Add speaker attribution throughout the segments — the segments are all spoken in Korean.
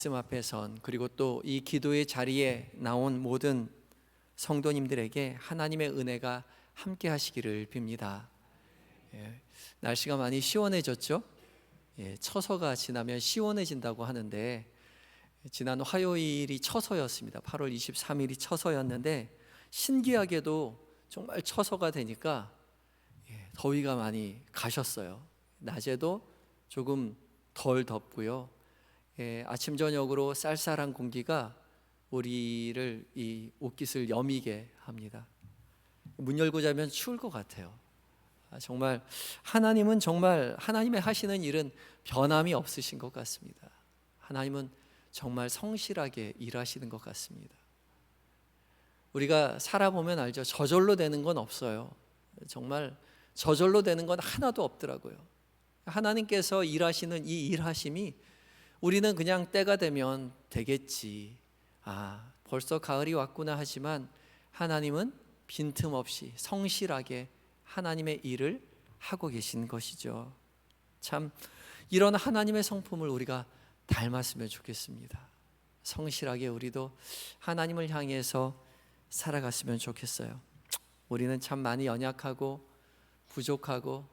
Speaker 1: 말씀 앞에 선 그리고 또 이 기도의 자리에 나온 모든 성도님들에게 하나님의 은혜가 함께 하시기를 빕니다. 날씨가 많이 시원해졌죠? 처서가 지나면 시원해진다고 하는데 지난 화요일이 처서였습니다. 8월 23일이 처서였는데 신기하게도 정말 처서가 되니까 더위가 많이 가셨어요. 낮에도 조금 덜 덥고요. 아침 저녁으로 쌀쌀한 공기가 우리를 이 옷깃을 여미게 합니다. 문 열고 자면 추울 것 같아요. 정말 하나님은 정말 하나님의 하시는 일은 변함이 없으신 것 같습니다. 하나님은 정말 성실하게 일하시는 것 같습니다. 우리가 살아보면 알죠. 저절로 되는 건 없어요. 정말 저절로 되는 건 하나도 없더라고요. 하나님께서 일하시는 이 일하심이 우리는 그냥 때가 되면 되겠지, 벌써 가을이 왔구나 하지만 하나님은 빈틈없이 성실하게 하나님의 일을 하고 계신 것이죠. 참 이런 하나님의 성품을 우리가 닮았으면 좋겠습니다. 성실하게 우리도 하나님을 향해서 살아갔으면 좋겠어요. 우리는 참 많이 연약하고 부족하고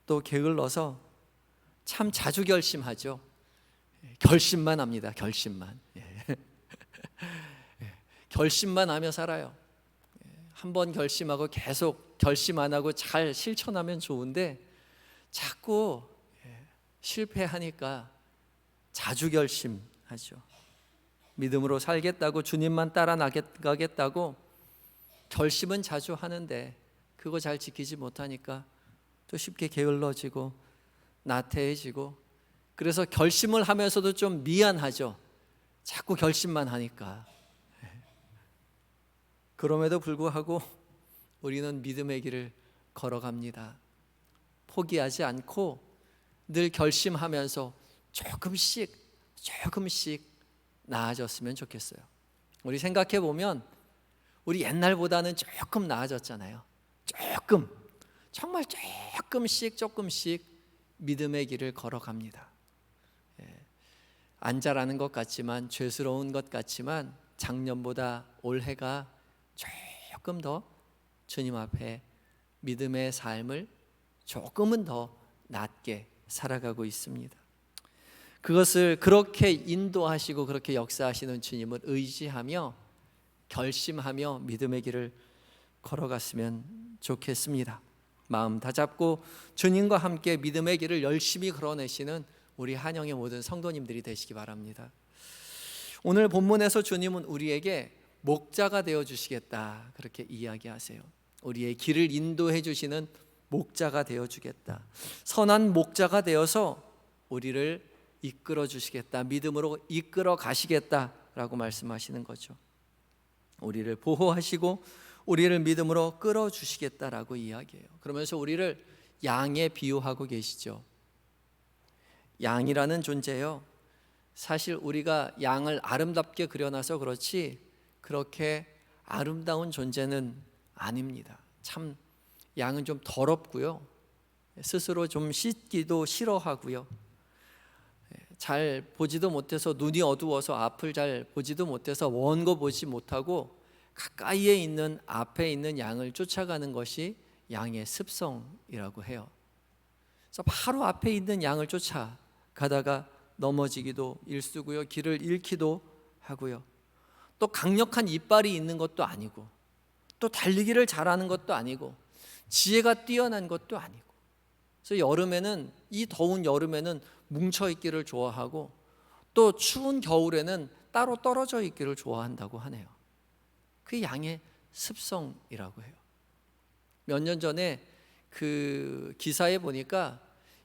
Speaker 1: 또 게을러서 참 자주 결심하죠. 결심만 합니다. 결심만. 결심만 하며 살아요. 한번 결심하고 계속 결심 안 하고 잘 실천하면 좋은데 자꾸 실패하니까 자주 결심하죠. 믿음으로 살겠다고 주님만 따라 나가겠다고 결심은 자주 하는데 그거 잘 지키지 못하니까 또 쉽게 게을러지고 나태해지고, 그래서 결심을 하면서도 좀 미안하죠. 자꾸 결심만 하니까. 그럼에도 불구하고 우리는 믿음의 길을 걸어갑니다. 포기하지 않고 늘 결심하면서 조금씩 나아졌으면 좋겠어요. 우리 생각해 보면 우리 옛날보다는 조금 나아졌잖아요. 정말 조금씩 믿음의 길을 걸어갑니다. 안 자라는 것 같지만, 죄스러운 것 같지만 작년보다 올해가 조금 더 주님 앞에 믿음의 삶을 조금은 더 낮게 살아가고 있습니다. 그것을 그렇게 인도하시고 그렇게 역사하시는 주님을 의지하며 결심하며 믿음의 길을 걸어갔으면 좋겠습니다. 마음 다잡고 주님과 함께 믿음의 길을 열심히 걸어내시는 우리 한영의 모든 성도님들이 되시기 바랍니다. 오늘 본문에서 주님은 우리에게 목자가 되어 주시겠다 그렇게 이야기하세요. 우리의 길을 인도해 주시는 목자가 되어 주겠다. 선한 목자가 되어서 우리를 이끌어 주시겠다. 믿음으로 이끌어 가시겠다라고 말씀하시는 거죠. 우리를 보호하시고 우리를 믿음으로 끌어 주시겠다라고 이야기해요. 그러면서 우리를 양에 비유하고 계시죠. 양이라는 존재요, 사실 우리가 양을 아름답게 그려놔서 그렇지 그렇게 아름다운 존재는 아닙니다. 참 양은 좀 더럽고요, 스스로 좀 씻기도 싫어하고요, 잘 보지도 못해서, 눈이 어두워서 앞을 잘 보지도 못해서 먼 거 보지 못하고 가까이에 있는 앞에 있는 양을 쫓아가는 것이 양의 습성이라고 해요. 그래서 바로 앞에 있는 양을 쫓아가다가 넘어지기도 일쑤고요, 길을 잃기도 하고요, 또 강력한 이빨이 있는 것도 아니고 또 달리기를 잘하는 것도 아니고 지혜가 뛰어난 것도 아니고, 그래서 여름에는, 이 더운 여름에는 뭉쳐 있기를 좋아하고 또 추운 겨울에는 따로 떨어져 있기를 좋아한다고 하네요. 그게 양의 습성이라고 해요. 몇 년 전에 그 기사에 보니까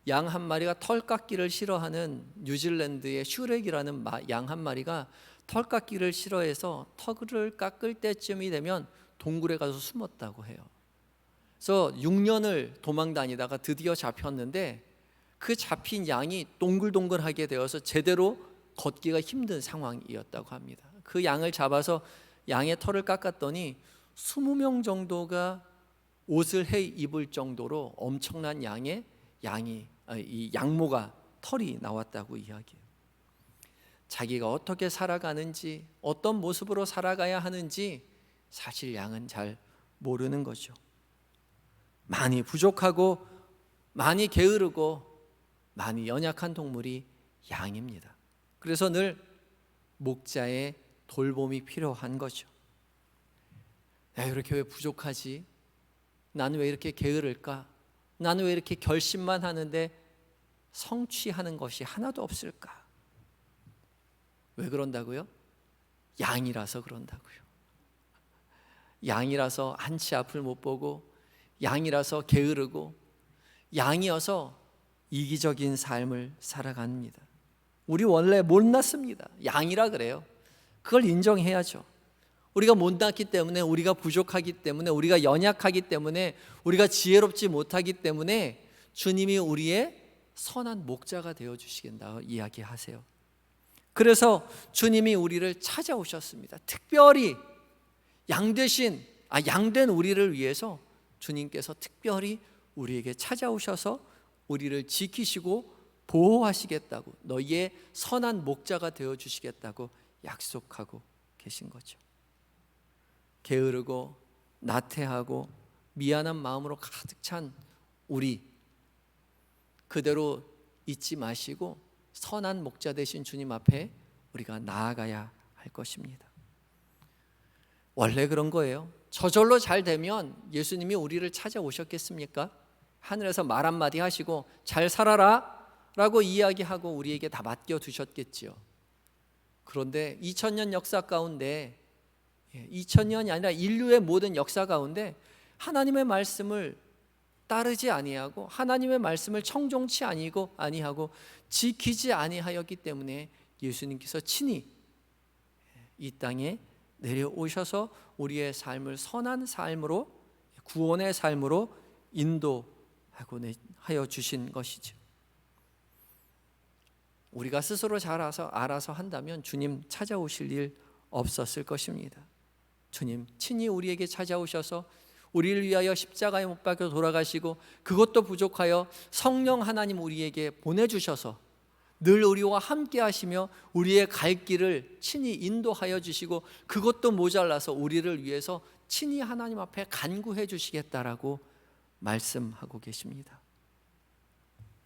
Speaker 1: 양 한 마리가 털 깎기를 싫어하는 뉴질랜드의 슈렉이라는 양 한 마리가 털 깎기를 싫어해서 털을 깎을 때쯤이 되면 동굴에 가서 숨었다고 해요. 그래서 6년을 도망 다니다가 드디어 잡혔는데 그 잡힌 양이 동글동글하게 되어서 제대로 걷기가 힘든 상황이었다고 합니다. 그 양을 잡아서 양의 털을 깎았더니 20명 정도가 옷을 해 입을 정도로 엄청난 양의 이 양모가 털이 나왔다고 이야기해요. 자기가 어떻게 살아가는지, 어떤 모습으로 살아가야 하는지 사실 양은 잘 모르는 거죠. 많이 부족하고 많이 게으르고 많이 연약한 동물이 양입니다. 그래서 늘 목자의 돌봄이 필요한 거죠. 야, 이렇게 왜 부족하지? 나는 왜 이렇게 게으를까? 나는 왜 이렇게 결심만 하는데 성취하는 것이 하나도 없을까? 왜 그런다고요? 양이라서 그런다고요. 양이라서 한치 앞을 못 보고, 양이라서 게으르고, 양이어서 이기적인 삶을 살아갑니다. 우리 원래 못났습니다. 양이라 그래요. 그걸 인정해야죠. 우리가 못났기 때문에, 우리가 부족하기 때문에, 우리가 연약하기 때문에, 우리가 지혜롭지 못하기 때문에 주님이 우리의 선한 목자가 되어주시겠다 이야기하세요. 그래서 주님이 우리를 찾아오셨습니다. 특별히 양된 우리를 위해서 주님께서 특별히 우리에게 찾아오셔서 우리를 지키시고 보호하시겠다고, 너희의 선한 목자가 되어주시겠다고 약속하고 계신 거죠. 게으르고 나태하고 미안한 마음으로 가득 찬 우리, 그대로 잊지 마시고 선한 목자 되신 주님 앞에 우리가 나아가야 할 것입니다. 원래 그런 거예요. 저절로 잘 되면 예수님이 우리를 찾아오셨겠습니까? 하늘에서 말 한마디 하시고 잘 살아라 라고 이야기하고 우리에게 다 맡겨두셨겠지요. 그런데 2000년 역사 가운데, 2000년이 아니라 인류의 모든 역사 가운데 하나님의 말씀을 따르지 아니하고, 하나님의 말씀을 청종치 아니하고 지키지 아니하였기 때문에 예수님께서 친히 이 땅에 내려오셔서 우리의 삶을 선한 삶으로, 구원의 삶으로 인도하여 주신 것이죠. 우리가 스스로 잘 알아서 한다면 주님 찾아오실 일 없었을 것입니다. 주님 친히 우리에게 찾아오셔서 우리를 위하여 십자가에 못 박혀 돌아가시고, 그것도 부족하여 성령 하나님 우리에게 보내주셔서 늘 우리와 함께 하시며 우리의 갈 길을 친히 인도하여 주시고, 그것도 모자라서 우리를 위해서 친히 하나님 앞에 간구해 주시겠다라고 말씀하고 계십니다.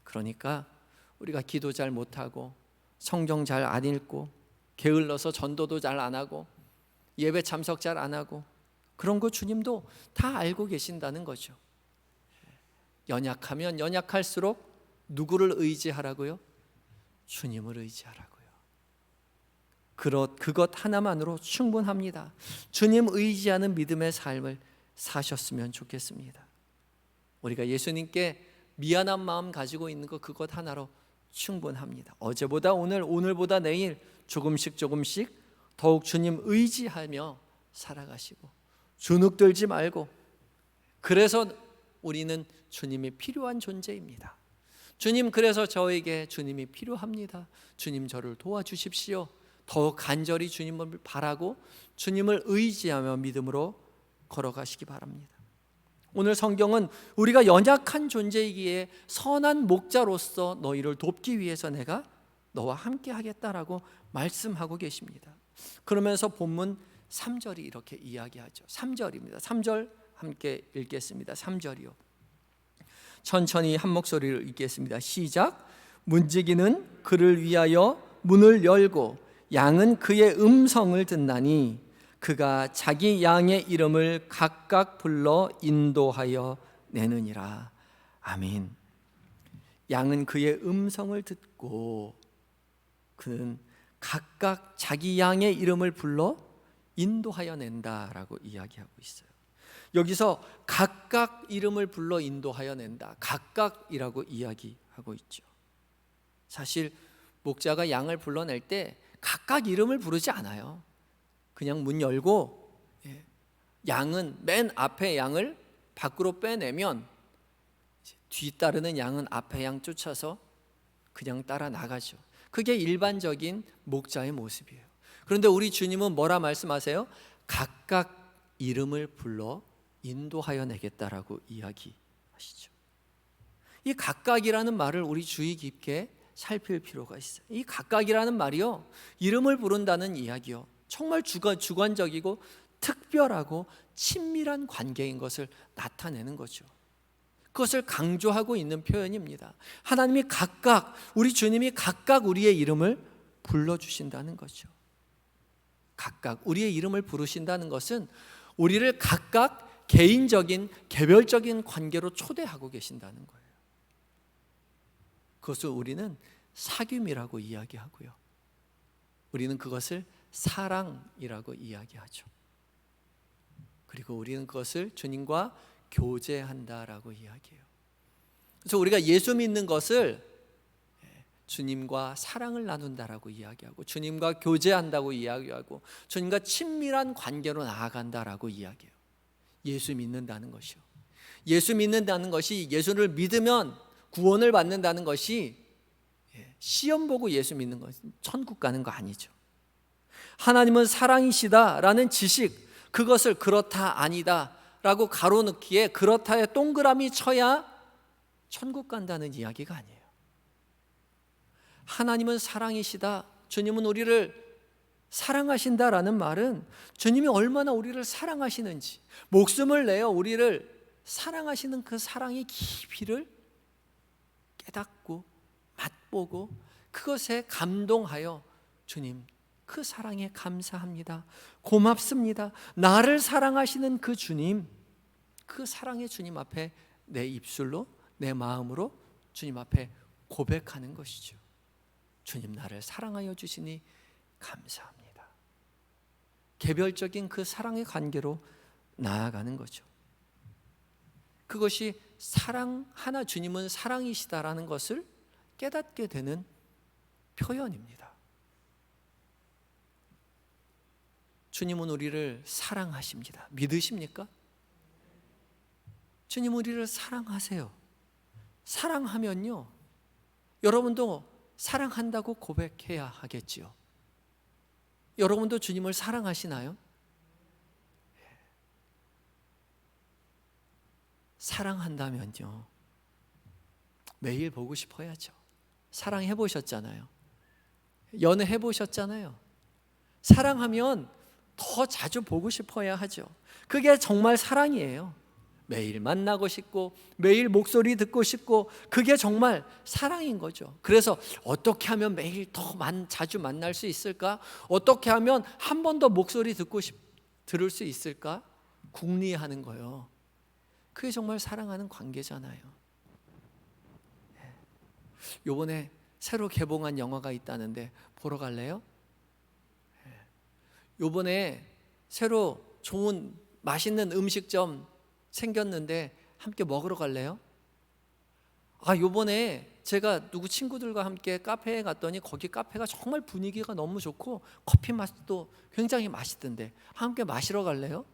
Speaker 1: 그러니까 우리가 기도 잘 못하고 성경 잘 안 읽고 게을러서 전도도 잘 안 하고 예배 참석 잘 안 하고 그런 거 주님도 다 알고 계신다는 거죠. 연약하면 연약할수록 누구를 의지하라고요? 주님을 의지하라고요. 그것 하나만으로 충분합니다. 주님 의지하는 믿음의 삶을 사셨으면 좋겠습니다. 우리가 예수님께 미안한 마음 가지고 있는 것, 그것 하나로 충분합니다. 어제보다 오늘, 오늘보다 내일 조금씩 더욱 주님 의지하며 살아가시고 주눅들지 말고, 그래서 우리는 주님이 필요한 존재입니다. 주님, 그래서 저에게 주님이 필요합니다. 주님 저를 도와주십시오. 더욱 간절히 주님을 바라고 주님을 의지하며 믿음으로 걸어가시기 바랍니다. 오늘 성경은 우리가 연약한 존재이기에 선한 목자로서 너희를 돕기 위해서 내가 너와 함께 하겠다라고 말씀하고 계십니다. 그러면서 본문 3절이 이렇게 이야기하죠. 3절입니다. 3절 함께 읽겠습니다. 3절이요. 천천히 한 목소리로 읽겠습니다. 시작. 문지기는 그를 위하여 문을 열고 양은 그의 음성을 듣나니 그가 자기 양의 이름을 각각 불러 인도하여 내느니라. 아멘. 양은 그의 음성을 듣고 그는 각각 자기 양의 이름을 불러 인도하여 낸다라고 이야기하고 있어요. 여기서 각각 이름을 불러 인도하여 낸다, 각각이라고 이야기하고 있죠. 사실 목자가 양을 불러낼 때 각각 이름을 부르지 않아요. 그냥 문 열고 양은 맨 앞에 양을 밖으로 빼내면 뒤따르는 양은 앞에 양 쫓아서 그냥 따라 나가죠. 그게 일반적인 목자의 모습이에요. 그런데 우리 주님은 뭐라 말씀하세요? 각각 이름을 불러 인도하여 내겠다라고 이야기하시죠. 이 각각이라는 말을 우리 주의 깊게 살필 필요가 있어요. 이 각각이라는 말이요, 이름을 부른다는 이야기요, 정말 주관적이고 특별하고 친밀한 관계인 것을 나타내는 거죠. 그것을 강조하고 있는 표현입니다. 하나님이 각각, 우리 주님이 각각 우리의 이름을 불러주신다는 거죠. 각각 우리의 이름을 부르신다는 것은 우리를 각각 개인적인 개별적인 관계로 초대하고 계신다는 거예요. 그것을 우리는 사귐이라고 이야기하고요, 우리는 그것을 사랑이라고 이야기하죠. 그리고 우리는 그것을 주님과 교제한다라고 이야기해요. 그래서 우리가 예수 믿는 것을 주님과 사랑을 나눈다라고 이야기하고, 주님과 교제한다고 이야기하고, 주님과 친밀한 관계로 나아간다라고 이야기해요. 예수 믿는다는 것이요, 예수 믿는다는 것이, 예수를 믿으면 구원을 받는다는 것이 시험 보고 예수 믿는 것은 천국 가는 거 아니죠. 하나님은 사랑이시다라는 지식, 그것을 그렇다 아니다 라고 가로넣기에 그렇다에 동그라미 쳐야 천국 간다는 이야기가 아니에요. 하나님은 사랑이시다, 주님은 우리를 사랑하신다라는 말은 주님이 얼마나 우리를 사랑하시는지, 목숨을 내어 우리를 사랑하시는 그 사랑의 깊이를 깨닫고 맛보고 그것에 감동하여, 주님 그 사랑에 감사합니다, 고맙습니다, 나를 사랑하시는 그 주님, 그 사랑의 주님 앞에 내 입술로, 내 마음으로 주님 앞에 고백하는 것이죠. 주님, 나를 사랑하여 주시니 감사합니다. 개별적인 그 사랑의 관계로 나아가는 거죠. 그것이 사랑 하나, 주님은 사랑이시다라는 것을 깨닫게 되는 표현입니다. 주님은 우리를 사랑하십니다. 믿으십니까? 주님 우리를 사랑하세요. 사랑하면요, 여러분도 사랑한다고 고백해야 하겠지요. 여러분도 주님을 사랑하시나요? 사랑한다면요, 매일 보고 싶어야죠. 사랑해 보셨잖아요. 연애해 보셨잖아요. 사랑하면 더 자주 보고 싶어야 하죠. 그게 정말 사랑이에요. 매일 만나고 싶고 매일 목소리 듣고 싶고, 그게 정말 사랑인 거죠. 그래서 어떻게 하면 매일 더 자주 만날 수 있을까? 어떻게 하면 한 번 더 목소리 들을 수 있을까? 궁리하는 거예요. 그게 정말 사랑하는 관계잖아요. 요번에 새로 개봉한 영화가 있다는데 보러 갈래요? 요번에 새로 좋은 맛있는 음식점 생겼는데 함께 먹으러 갈래요? 요번에 제가 누구 친구들과 함께 카페에 갔더니 거기 카페가 정말 분위기가 너무 좋고 커피 맛도 굉장히 맛있던데 함께 마시러 갈래요?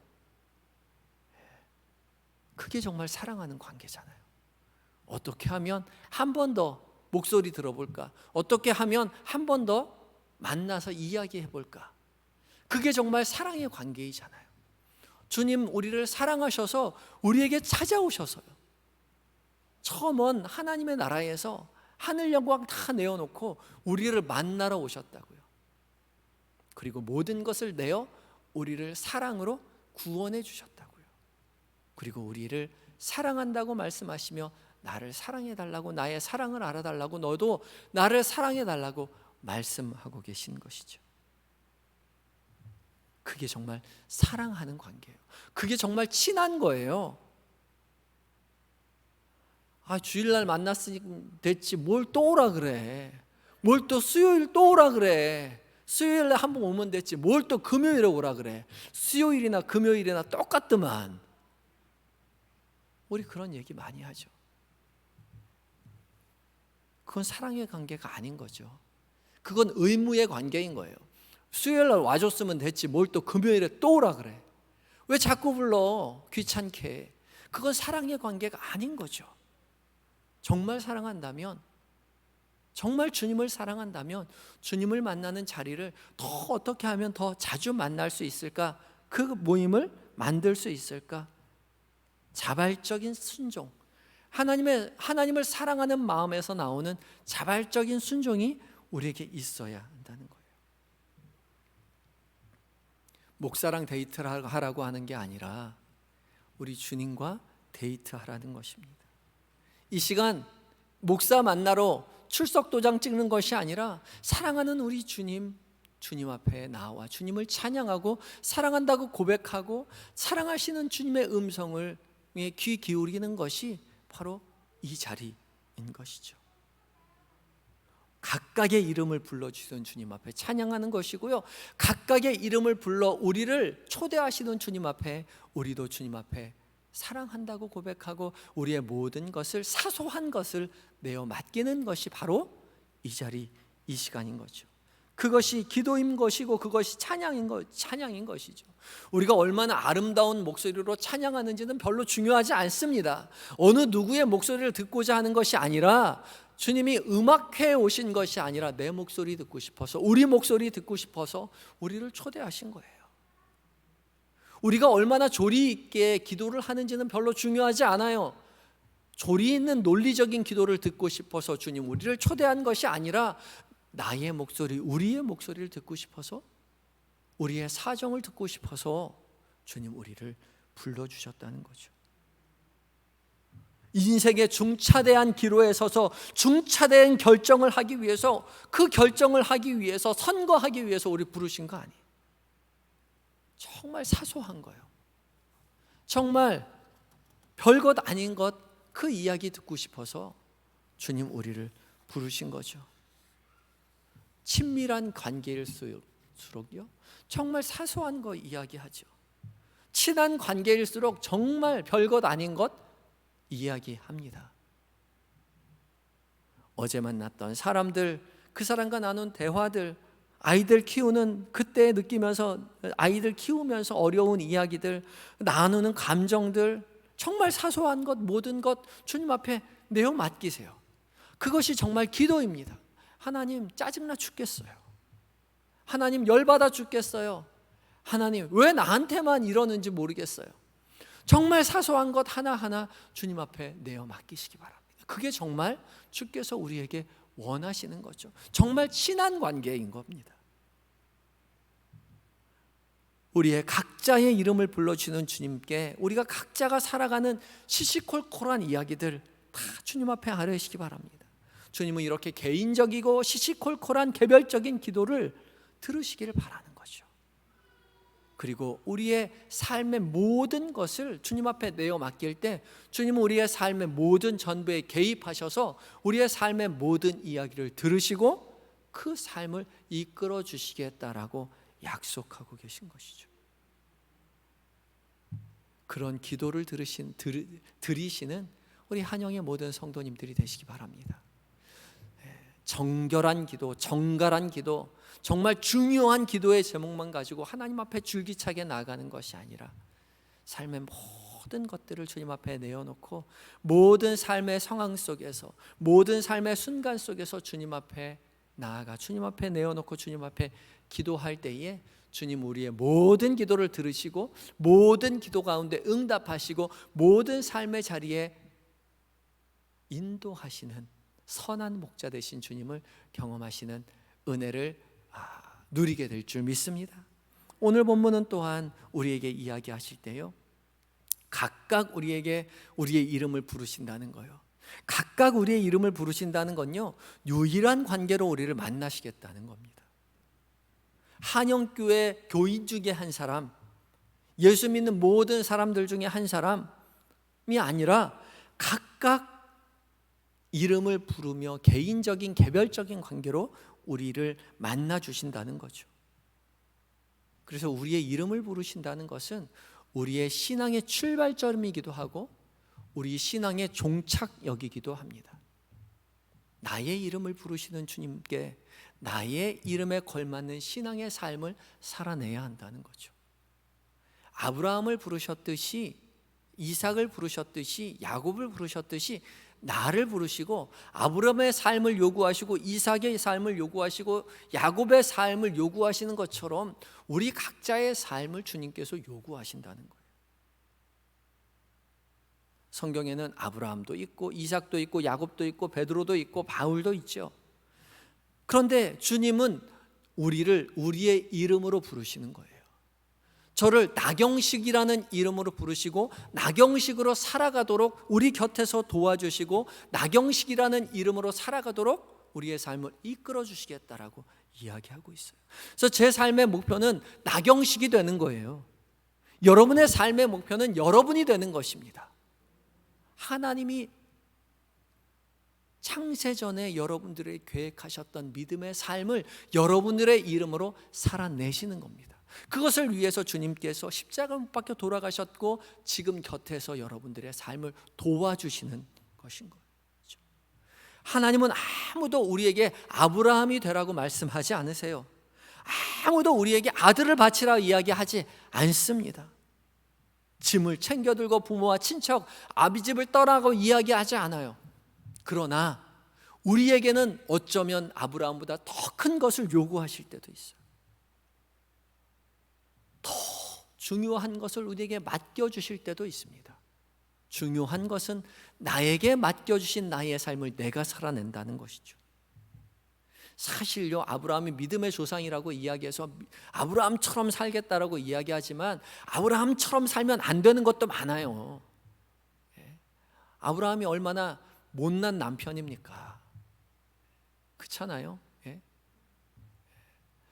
Speaker 1: 그게 정말 사랑하는 관계잖아요. 어떻게 하면 한 번 더 목소리 들어볼까? 어떻게 하면 한 번 더 만나서 이야기해 볼까? 그게 정말 사랑의 관계이잖아요. 주님 우리를 사랑하셔서 우리에게 찾아오셔서요, 처음은 하나님의 나라에서 하늘 영광 다 내어놓고 우리를 만나러 오셨다고요. 그리고 모든 것을 내어 우리를 사랑으로 구원해 주셨다고요. 그리고 우리를 사랑한다고 말씀하시며 나를 사랑해 달라고, 나의 사랑을 알아달라고, 너도 나를 사랑해 달라고 말씀하고 계신 것이죠. 그게 정말 사랑하는 관계예요. 그게 정말 친한 거예요. 주일날 만났으니 됐지 뭘 또 오라 그래, 뭘 또 수요일 또 오라 그래, 수요일에 한번 오면 됐지 뭘 또 금요일에 오라 그래, 수요일이나 금요일이나 똑같더만. 우리 그런 얘기 많이 하죠. 그건 사랑의 관계가 아닌 거죠. 그건 의무의 관계인 거예요. 수요일날 와줬으면 됐지 뭘 또 금요일에 또 오라 그래, 왜 자꾸 불러, 귀찮게. 그건 사랑의 관계가 아닌 거죠. 정말 사랑한다면, 정말 주님을 사랑한다면 주님을 만나는 자리를 더 어떻게 하면 더 자주 만날 수 있을까? 그 모임을 만들 수 있을까? 자발적인 순종, 하나님을 사랑하는 마음에서 나오는 자발적인 순종이 우리에게 있어야 한다는 거예요. 목사랑 데이트를 하라고 하는 게 아니라 우리 주님과 데이트하라는 것입니다. 이 시간 목사 만나러 출석 도장 찍는 것이 아니라 사랑하는 우리 주님 앞에 나와 주님을 찬양하고 사랑한다고 고백하고 사랑하시는 주님의 음성을 귀 기울이는 것이 바로 이 자리인 것이죠. 각각의 이름을 불러주시는 주님 앞에 찬양하는 것이고요, 각각의 이름을 불러 우리를 초대하시는 주님 앞에 우리도 주님 앞에 사랑한다고 고백하고 우리의 모든 것을, 사소한 것을 내어 맡기는 것이 바로 이 자리, 이 시간인 거죠. 그것이 기도인 것이고 그것이 찬양인 것이죠. 우리가 얼마나 아름다운 목소리로 찬양하는지는 별로 중요하지 않습니다. 어느 누구의 목소리를 듣고자 하는 것이 아니라, 주님이 음악회에 오신 것이 아니라 내 목소리 듣고 싶어서, 우리 목소리 듣고 싶어서 우리를 초대하신 거예요. 우리가 얼마나 조리 있게 기도를 하는지는 별로 중요하지 않아요. 조리 있는 논리적인 기도를 듣고 싶어서 주님 우리를 초대한 것이 아니라 나의 목소리, 우리의 목소리를 듣고 싶어서, 우리의 사정을 듣고 싶어서 주님 우리를 불러주셨다는 거죠. 인생의 중차대한 기로에 서서 중차대한 결정을 하기 위해서, 그 결정을 하기 위해서, 선거하기 위해서 우리 부르신 거 아니에요. 정말 사소한 거예요. 정말 별것 아닌 것, 그 이야기 듣고 싶어서 주님 우리를 부르신 거죠. 친밀한 관계일수록요, 정말 사소한 거 이야기하죠. 친한 관계일수록 정말 별것 아닌 것 이야기합니다. 어제 만났던 사람들, 그 사람과 나눈 대화들, 아이들 키우는 그때 느끼면서, 아이들 키우면서 어려운 이야기들, 나누는 감정들, 정말 사소한 것, 모든 것 주님 앞에 내어 맡기세요. 그것이 정말 기도입니다. 하나님 짜증나 죽겠어요. 하나님 열받아 죽겠어요. 하나님 왜 나한테만 이러는지 모르겠어요. 정말 사소한 것 하나하나 주님 앞에 내어 맡기시기 바랍니다. 그게 정말 주께서 우리에게 원하시는 거죠. 정말 친한 관계인 겁니다. 우리의 각자의 이름을 불러주는 주님께 우리가 각자가 살아가는 시시콜콜한 이야기들 다 주님 앞에 아뢰시기 바랍니다. 주님은 이렇게 개인적이고 시시콜콜한 개별적인 기도를 들으시기를 바라는 거죠. 그리고 우리의 삶의 모든 것을 주님 앞에 내어 맡길 때 주님은 우리의 삶의 모든 전부에 개입하셔서 우리의 삶의 모든 이야기를 들으시고 그 삶을 이끌어 주시겠다라고 약속하고 계신 것이죠. 그런 기도를 들으시는 우리 한영의 모든 성도님들이 되시기 바랍니다. 정결한 기도, 정갈한 기도, 정말 중요한 기도의 제목만 가지고 하나님 앞에 줄기차게 나아가는 것이 아니라 삶의 모든 것들을 주님 앞에 내어놓고 모든 삶의 상황 속에서, 모든 삶의 순간 속에서 주님 앞에 나아가 주님 앞에 내어놓고 주님 앞에 기도할 때에 주님 우리의 모든 기도를 들으시고 모든 기도 가운데 응답하시고 모든 삶의 자리에 인도하시는 선한 목자 되신 주님을 경험하시는 은혜를 누리게 될 줄 믿습니다. 오늘 본문은 또한 우리에게 이야기하실 때요, 각각 우리에게 우리의 이름을 부르신다는 거예요. 각각 우리의 이름을 부르신다는 건요, 유일한 관계로 우리를 만나시겠다는 겁니다. 한영교회 교인 중에 한 사람, 예수 믿는 모든 사람들 중에 한 사람이 아니라 각각 이름을 부르며 개인적인 개별적인 관계로 우리를 만나 주신다는 거죠. 그래서 우리의 이름을 부르신다는 것은 우리의 신앙의 출발점이기도 하고 우리 신앙의 종착역이기도 합니다. 나의 이름을 부르시는 주님께 나의 이름에 걸맞는 신앙의 삶을 살아내야 한다는 거죠. 아브라함을 부르셨듯이, 이삭을 부르셨듯이, 야곱을 부르셨듯이 나를 부르시고 아브라함의 삶을 요구하시고 이삭의 삶을 요구하시고 야곱의 삶을 요구하시는 것처럼 우리 각자의 삶을 주님께서 요구하신다는 거예요. 성경에는 아브라함도 있고 이삭도 있고 야곱도 있고 베드로도 있고 바울도 있죠. 그런데 주님은 우리를 우리의 이름으로 부르시는 거예요. 저를 나경식이라는 이름으로 부르시고 나경식으로 살아가도록 우리 곁에서 도와주시고 나경식이라는 이름으로 살아가도록 우리의 삶을 이끌어 주시겠다라고 이야기하고 있어요. 그래서 제 삶의 목표는 나경식이 되는 거예요. 여러분의 삶의 목표는 여러분이 되는 것입니다. 하나님이 창세전에 여러분들의 계획하셨던 믿음의 삶을 여러분들의 이름으로 살아내시는 겁니다. 그것을 위해서 주님께서 십자가 못 박혀 돌아가셨고 지금 곁에서 여러분들의 삶을 도와주시는 것인 거죠. 하나님은 아무도 우리에게 아브라함이 되라고 말씀하지 않으세요. 아무도 우리에게 아들을 바치라 이야기하지 않습니다. 짐을 챙겨들고 부모와 친척, 아비집을 떠나고 이야기하지 않아요. 그러나 우리에게는 어쩌면 아브라함보다 더 큰 것을 요구하실 때도 있어요. 더 중요한 것을 우리에게 맡겨주실 때도 있습니다. 중요한 것은 나에게 맡겨주신 나의 삶을 내가 살아낸다는 것이죠. 사실요, 아브라함이 믿음의 조상이라고 이야기해서 아브라함처럼 살겠다라고 이야기하지만 아브라함처럼 살면 안 되는 것도 많아요. 아브라함이 얼마나 못난 남편입니까? 그렇잖아요.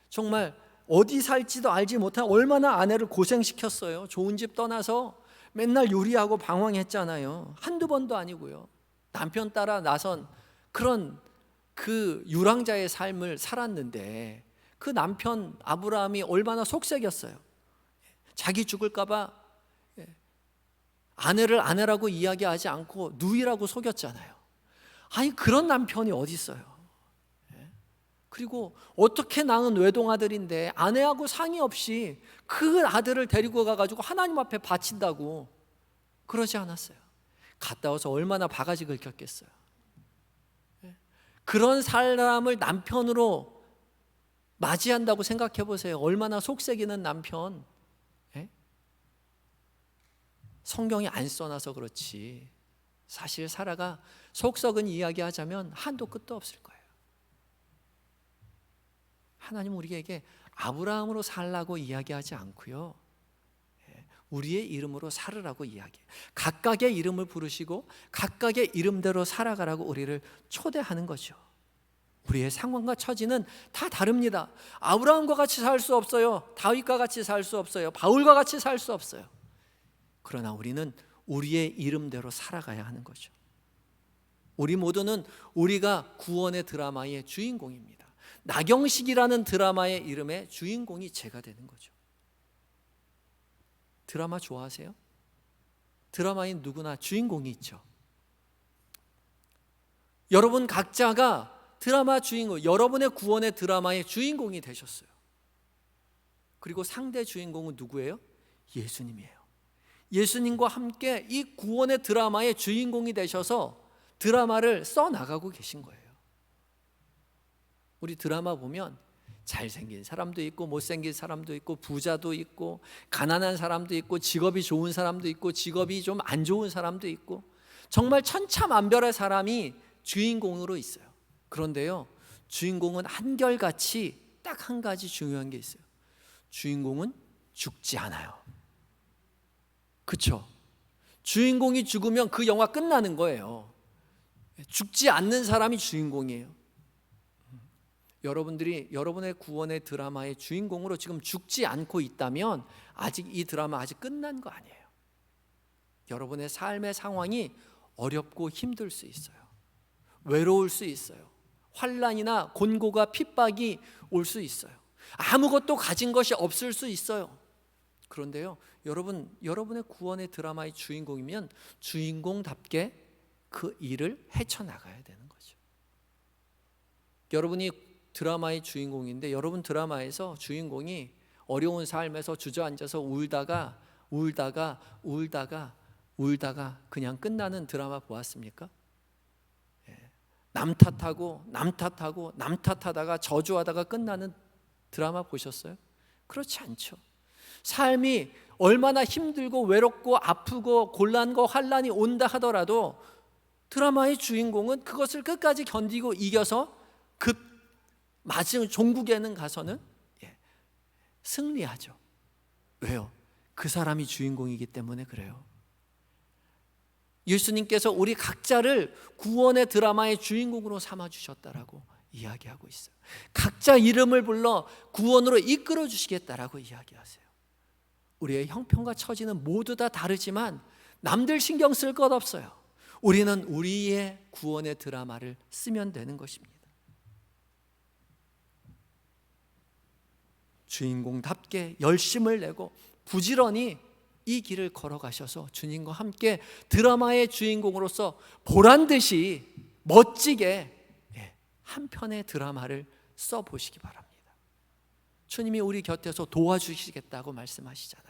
Speaker 1: 정말 어디 살지도 알지 못한 얼마나 아내를 고생시켰어요. 좋은 집 떠나서 맨날 요리하고 방황했잖아요. 한두 번도 아니고요. 남편 따라 나선 그런 그 유랑자의 삶을 살았는데 그 남편 아브라함이 얼마나 속색이었어요. 자기 죽을까 봐 아내를 아내라고 이야기하지 않고 누이라고 속였잖아요. 아니 그런 남편이 어디 있어요. 그리고 어떻게 낳은 외동아들인데 아내하고 상의 없이 그 아들을 데리고 가가지고 하나님 앞에 바친다고 그러지 않았어요. 갔다 와서 얼마나 바가지 긁혔겠어요. 그런 사람을 남편으로 맞이한다고 생각해 보세요. 얼마나 속색이는 남편. 성경이 안 써놔서 그렇지 사실 사라가 속썩은 이야기하자면 한도 끝도 없을 거예요. 하나님은 우리에게 아브라함으로 살라고 이야기하지 않고요, 우리의 이름으로 살으라고 이야기해요. 각각의 이름을 부르시고 각각의 이름대로 살아가라고 우리를 초대하는 거죠. 우리의 상황과 처지는 다 다릅니다. 아브라함과 같이 살 수 없어요. 다윗과 같이 살 수 없어요. 바울과 같이 살 수 없어요. 그러나 우리는 우리의 이름대로 살아가야 하는 거죠. 우리 모두는 우리가 구원의 드라마의 주인공입니다. 나경식이라는 드라마의 이름의 주인공이 제가 되는 거죠. 드라마 좋아하세요? 드라마인 누구나 주인공이 있죠. 여러분 각자가 드라마 주인공, 여러분의 구원의 드라마의 주인공이 되셨어요. 그리고 상대 주인공은 누구예요? 예수님이에요. 예수님과 함께 이 구원의 드라마의 주인공이 되셔서 드라마를 써나가고 계신 거예요. 우리 드라마 보면 잘생긴 사람도 있고 못생긴 사람도 있고 부자도 있고 가난한 사람도 있고 직업이 좋은 사람도 있고 직업이 좀 안 좋은 사람도 있고 정말 천차만별의 사람이 주인공으로 있어요. 그런데요, 주인공은 한결같이 딱 한 가지 중요한 게 있어요. 주인공은 죽지 않아요. 그렇죠? 주인공이 죽으면 그 영화 끝나는 거예요. 죽지 않는 사람이 주인공이에요. 여러분들이 여러분의 구원의 드라마의 주인공으로 지금 죽지 않고 있다면 아직 이 드라마 아직 끝난 거 아니에요. 여러분의 삶의 상황이 어렵고 힘들 수 있어요. 외로울 수 있어요. 환난이나 곤고가 핍박이 올 수 있어요. 아무것도 가진 것이 없을 수 있어요. 그런데요, 여러분의 구원의 드라마의 주인공이면 주인공답게 그 일을 헤쳐나가야 되는 거죠. 여러분이 드라마의 주인공인데 여러분 드라마에서 주인공이 어려운 삶에서 주저앉아서 울다가 그냥 끝나는 드라마 보았습니까? 남 탓하다가 저주하다가 끝나는 드라마 보셨어요? 그렇지 않죠. 삶이 얼마나 힘들고 외롭고 아프고 곤란과 환란이 온다 하더라도 드라마의 주인공은 그것을 끝까지 견디고 이겨서 그 마지막 종국에는 가서는 승리하죠. 왜요? 그 사람이 주인공이기 때문에 그래요. 예수님께서 우리 각자를 구원의 드라마의 주인공으로 삼아주셨다라고 이야기하고 있어요. 각자 이름을 불러 구원으로 이끌어 주시겠다라고 이야기하세요. 우리의 형편과 처지는 모두 다 다르지만 남들 신경 쓸 것 없어요. 우리는 우리의 구원의 드라마를 쓰면 되는 것입니다. 주인공답게 열심을 내고 부지런히 이 길을 걸어가셔서 주님과 함께 드라마의 주인공으로서 보란듯이 멋지게 한 편의 드라마를 써보시기 바랍니다. 주님이 우리 곁에서 도와주시겠다고 말씀하시잖아요.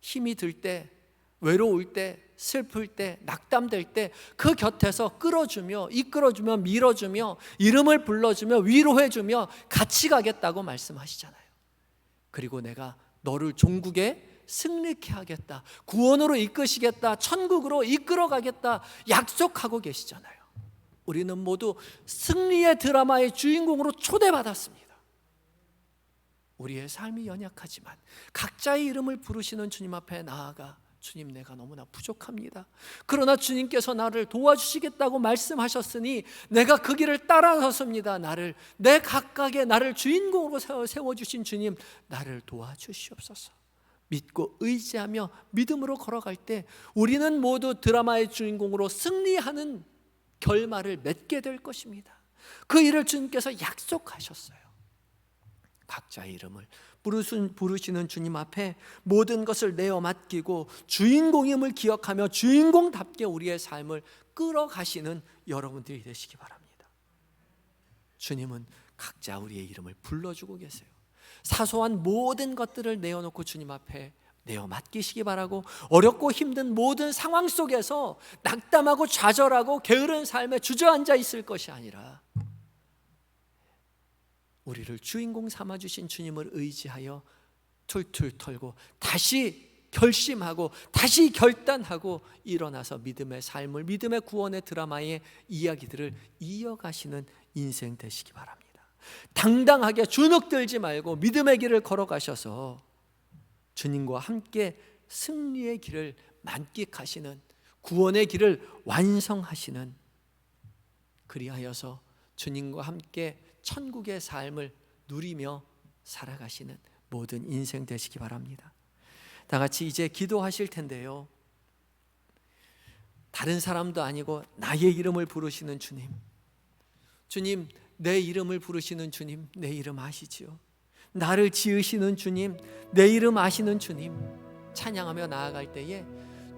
Speaker 1: 힘이 들 때, 외로울 때, 슬플 때, 낙담될 때 그 곁에서 끌어주며 이끌어주며 밀어주며 이름을 불러주며 위로해주며 같이 가겠다고 말씀하시잖아요. 그리고 내가 너를 종국에 승리케 하겠다, 구원으로 이끄시겠다, 천국으로 이끌어가겠다 약속하고 계시잖아요. 우리는 모두 승리의 드라마의 주인공으로 초대받았습니다. 우리의 삶이 연약하지만 각자의 이름을 부르시는 주님 앞에 나아가 주님, 내가 너무나 부족합니다. 그러나 주님께서 나를 도와주시겠다고 말씀하셨으니 내가 그 길을 따라 섰습니다. 내 각각의 나를 주인공으로 세워주신 주님, 나를 도와주시옵소서. 믿고 의지하며 믿음으로 걸어갈 때 우리는 모두 드라마의 주인공으로 승리하는 결말을 맺게 될 것입니다. 그 일을 주님께서 약속하셨어요. 각자의 이름을 부르시는 주님 앞에 모든 것을 내어 맡기고 주인공임을 기억하며 주인공답게 우리의 삶을 끌어가시는 여러분들이 되시기 바랍니다. 주님은 각자 우리의 이름을 불러주고 계세요. 사소한 모든 것들을 내어놓고 주님 앞에 내어 맡기시기 바라고, 어렵고 힘든 모든 상황 속에서 낙담하고 좌절하고 게으른 삶에 주저앉아 있을 것이 아니라 우리를 주인공 삼아주신 주님을 의지하여 툴툴 털고 다시 결심하고 다시 결단하고 일어나서 믿음의 삶을, 믿음의 구원의 드라마의 이야기들을 이어가시는 인생 되시기 바랍니다. 당당하게 주눅들지 말고 믿음의 길을 걸어가셔서 주님과 함께 승리의 길을 만끽하시는, 구원의 길을 완성하시는, 그리하여서 주님과 함께 천국의 삶을 누리며 살아가시는 모든 인생 되시기 바랍니다. 다 같이 이제 기도하실 텐데요, 다른 사람도 아니고 나의 이름을 부르시는 주님, 주님, 내 이름을 부르시는 주님, 내 이름 아시지요? 나를 지으시는 주님, 내 이름 아시는 주님, 찬양하며 나아갈 때에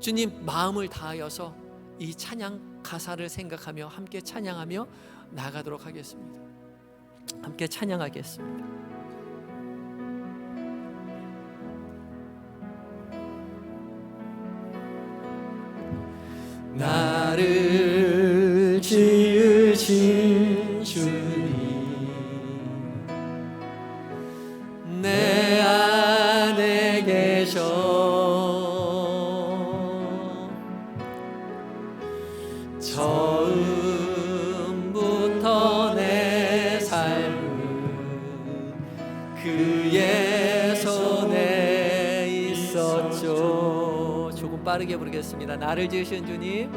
Speaker 1: 주님 마음을 다하여서 이 찬양 가사를 생각하며 함께 찬양하며 나아가도록 하겠습니다. 함께 찬양하겠습니다. 나를 지으신 주님, 내 안에 계셔. 처음부터 내 삶은 그의 손에 있었죠. 조금 빠르게 부르겠습니다. 나를 지으신 주님,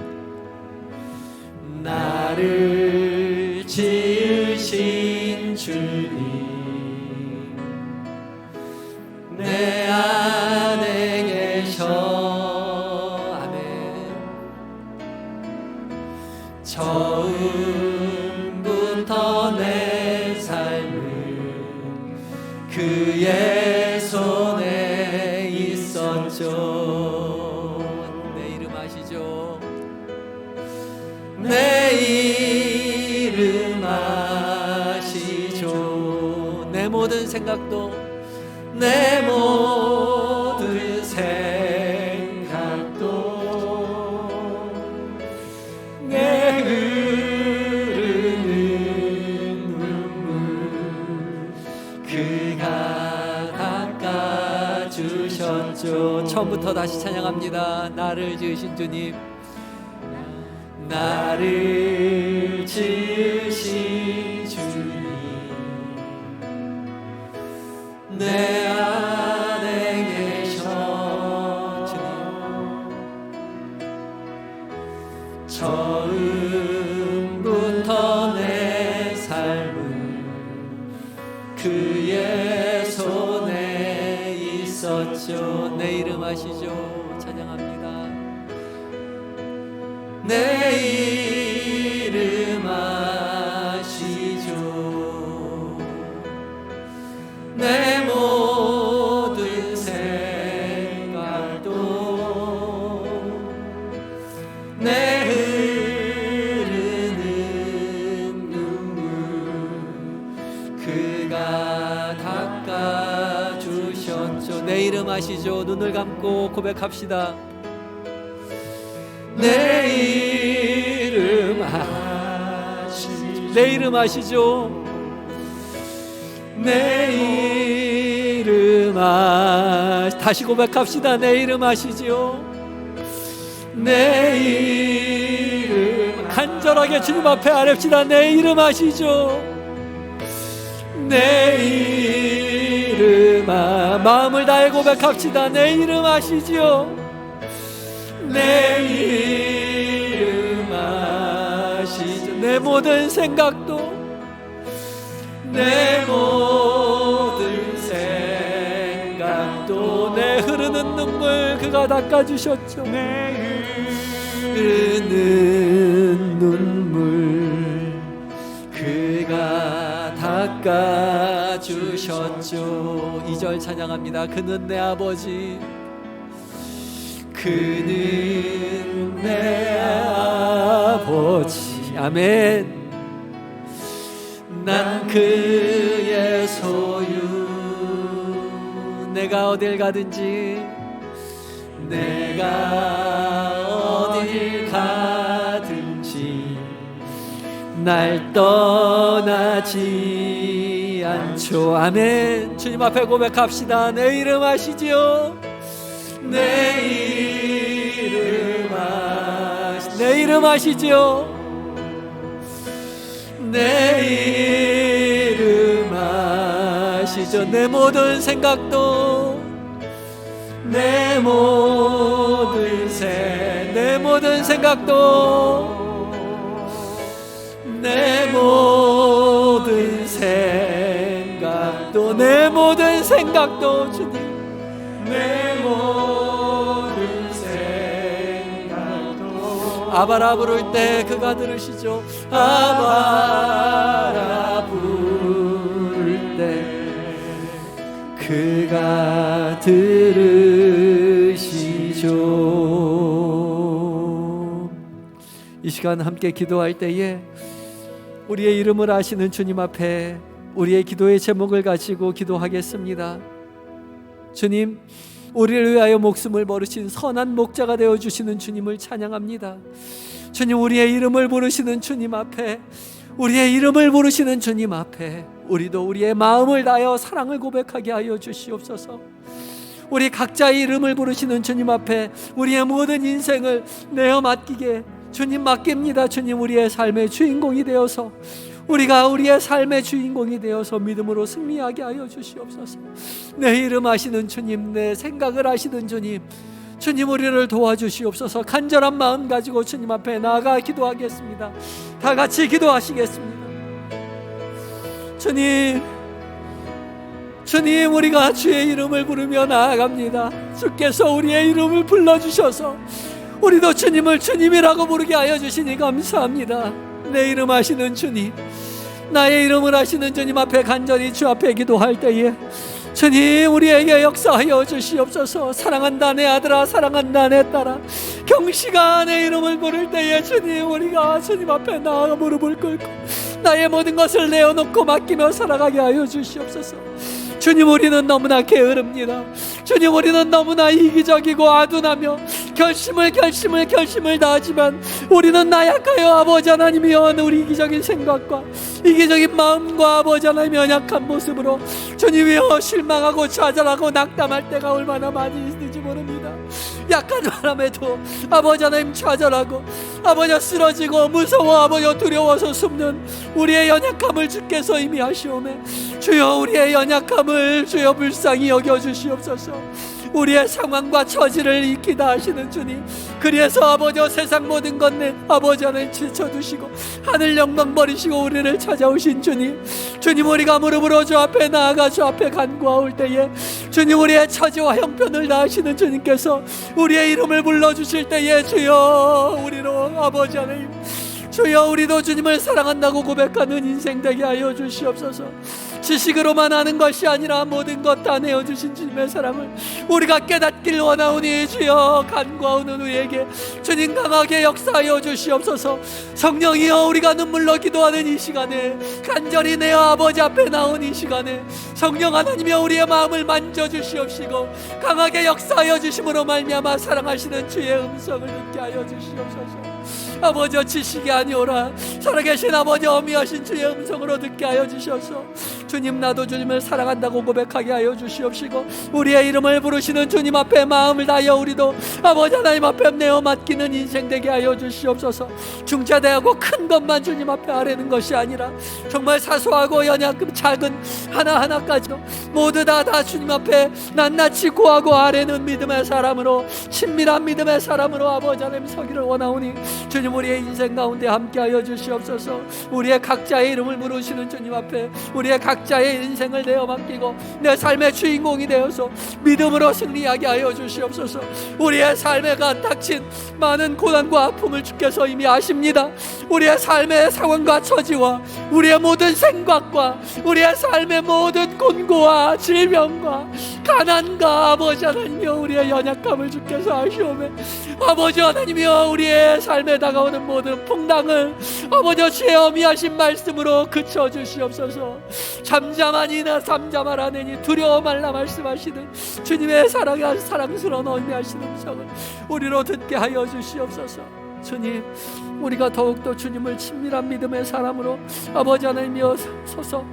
Speaker 1: 나를 지으신 주님, 내 안에 계셔. 아멘. 처음부터 내 삶은 그의 손에 있었죠. 내 이름 아시죠? 내 이름 아시죠? 내 모든 생각도, 내 모든 생각도, 내 흐르는 눈물 그가 다 주셨죠. 처음부터 다시 찬양합니다. 나를 지으신 주님, 나를 지으신 주님, 내 안에 계셔 주님. 처음부터 내 삶은 그의 손에 있었죠. 내 이름 아시죠? 찬양합니다. 내 이름 아시죠. 내 모든 생각도 내 흐르는 눈물 그가 닦아주셨죠. 내 이름 아시죠? 눈을 감고 고백합시다. 내 이름 아시죠? 내 이름 아시죠? 내 이름 다시 고백합시다. 내 이름 아시죠? 내 이름 간절하게 주님 앞에 아뢰시다. 내 이름 아시죠? 내 이름 마음을 다해 고백합시다. 내 이름 아시죠? 내 이름 아시죠? 내 모든 생각도 내 모든 생각도 내 흐르는 눈물 그가 닦아주셨죠. 내 흐르는 눈물 그가 닦아주셨죠. 2절 찬양합니다. 그는 내 아버지, 그는 내 아버지. 아멘. 난 그의 소유. 내가 어딜 가든지, 내가 어딜 가든지 날 떠나지 않죠. 아멘. 주님 앞에 고백합시다. 내 이름 아시죠? 내 이름 아시죠? 내 이름 아시죠? 내 이름 아시죠? 내 모든 생각도 내 모든 생각도 내 모든 생각도 내 모든 생각도 주님 내 모든 생각도 아바라 부를 때 그가 들으시죠. 아바라 부를 때 그가 들으시죠. 이 시간 함께 기도할 때에 우리의 이름을 아시는 주님 앞에 우리의 기도의 제목을 가지고 기도하겠습니다. 주님, 우리를 위하여 목숨을 버리신 선한 목자가 되어주시는 주님을 찬양합니다. 주님, 우리의 이름을 부르시는 주님 앞에, 우리의 이름을 부르시는 주님 앞에 우리도 우리의 마음을 다하여 사랑을 고백하게 하여 주시옵소서. 우리 각자의 이름을 부르시는 주님 앞에 우리의 모든 인생을 내어 맡기게 주님 맡깁니다. 주님, 우리의 삶의 주인공이 되어서 우리가 우리의 삶의 주인공이 되어서 믿음으로 승리하게 하여 주시옵소서. 내 이름 아시는 주님, 내 생각을 아시는 주님, 주님 우리를 도와주시옵소서. 간절한 마음 가지고 주님 앞에 나아가 기도하겠습니다. 다 같이 기도하시겠습니다. 주님, 우리가 주의 이름을 부르며 나아갑니다. 주께서 우리의 이름을 불러주셔서 우리도 주님을 주님이라고 부르게 하여 주시니 감사합니다. 내 이름 아시는 주님, 나의 이름을 아시는 주님 앞에 간절히 주 앞에 기도할 때에 주님 우리에게 역사하여 주시옵소서. 사랑한다 내 아들아, 사랑한다 내 딸아, 경시가 내 이름을 부를 때에 주님 우리가 주님 앞에 나아가 무릎을 꿇고 나의 모든 것을 내어놓고 맡기며 살아가게 하여 주시옵소서. 주님, 우리는 너무나 게으릅니다. 주님, 우리는 너무나 이기적이고 아둔하며 결심을 다하지만 우리는 나약하여 아버지 하나님이여 우리 이기적인 생각과 이기적인 마음과 아버지 하나님 연약한 모습으로 주님이여 실망하고 좌절하고 낙담할 때가 얼마나 많이 있는지 모릅니다. 약한 바람에도 아버지 하나님 좌절하고 아버지 쓰러지고 무서워 아버지 두려워서 숨는 우리의 연약함을 주께서 이미 아시오매 주여 우리의 연약함을 주여 불쌍히 여겨주시옵소서. 우리의 상황과 처지를 익히다 하시는 주님, 그래서 아버지 세상 모든 것 내 아버지 하나님 지쳐두시고 하늘 영광 버리시고 우리를 찾아오신 주님, 주님 우리가 무릎으로 주 앞에 나아가 주 앞에 간구하올 때에 주님 우리의 처지와 형편을 다하시는 주님께서 우리의 이름을 불러주실 때에 주여 우리로 아버지 하나님 주여 우리도 주님을 사랑한다고 고백하는 인생 되게 하여 주시옵소서. 지식으로만 아는 것이 아니라 모든 것 다 내어주신 주님의 사랑을 우리가 깨닫길 원하오니 주여 간구하오는 우리에게 주님 강하게 역사하여 주시옵소서. 성령이여 우리가 눈물로 기도하는 이 시간에 간절히 내어 아버지 앞에 나온 이 시간에 성령 하나님이여 우리의 마음을 만져주시옵시고 강하게 역사하여 주심으로 말미암아 사랑하시는 주의 음성을 듣게 하여 주시옵소서. 아버지 지식이 아니오라 살아계신 아버지 어미하신 주의 음성으로 듣게 하여 주셔서 주님 나도 주님을 사랑한다고 고백하게 하여 주시옵시고 우리의 이름을 부르시는 주님 앞에 마음을 다하여 우리도 아버지 하나님 앞에 내어 맡기는 인생 되게 하여 주시옵소서. 중차대하고 큰 것만 주님 앞에 아뢰는 것이 아니라 정말 사소하고 연약금 작은 하나하나까지도 모두 다 주님 앞에 낱낱이 구하고 아뢰는 믿음의 사람으로 친밀한 믿음의 사람으로 아버지 하나님 서기를 원하오니 주님 우리의 인생 가운데 함께하여 주시옵소서. 우리의 각자의 이름을 부르시는 주님 앞에 우리의 각자의 인생을 내어 맡기고 내 삶의 주인공이 되어서 믿음으로 승리하게 하여 주시옵소서. 우리의 삶에 닥친 많은 고난과 아픔을 주께서 이미 아십니다. 우리의 삶의 상황과 처지와 우리의 모든 생각과 우리의 삶의 모든 곤고와 질병과 가난과 아버지 하나님이여 우리의 연약함을 주께서 아시오매 아버지 하나님이여 우리의 삶에 다가오는 모든 풍랑을 아버지 주의 어미하신 말씀으로 그쳐주시옵소서. 잠잠하니나 잠잠하라느니 두려워 말라 말씀하시는 주님의 사랑스러운 어미하신 음성을 우리로 듣게 하여 주시옵소서. 주님 우리가 더욱더 주님을 친밀한 믿음의 사람으로 아버지 하나님이여 서서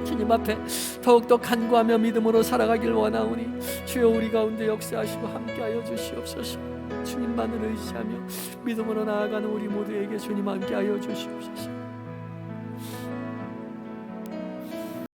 Speaker 1: 주님 앞에 더욱더 간구하며 믿음으로 살아가길 원하오니 주여 우리 가운데 역사하시고 함께하여 주시옵소서. 주님만을 의지하며 믿음으로 나아가는 우리 모두에게 주님 함께하여 주시옵소서.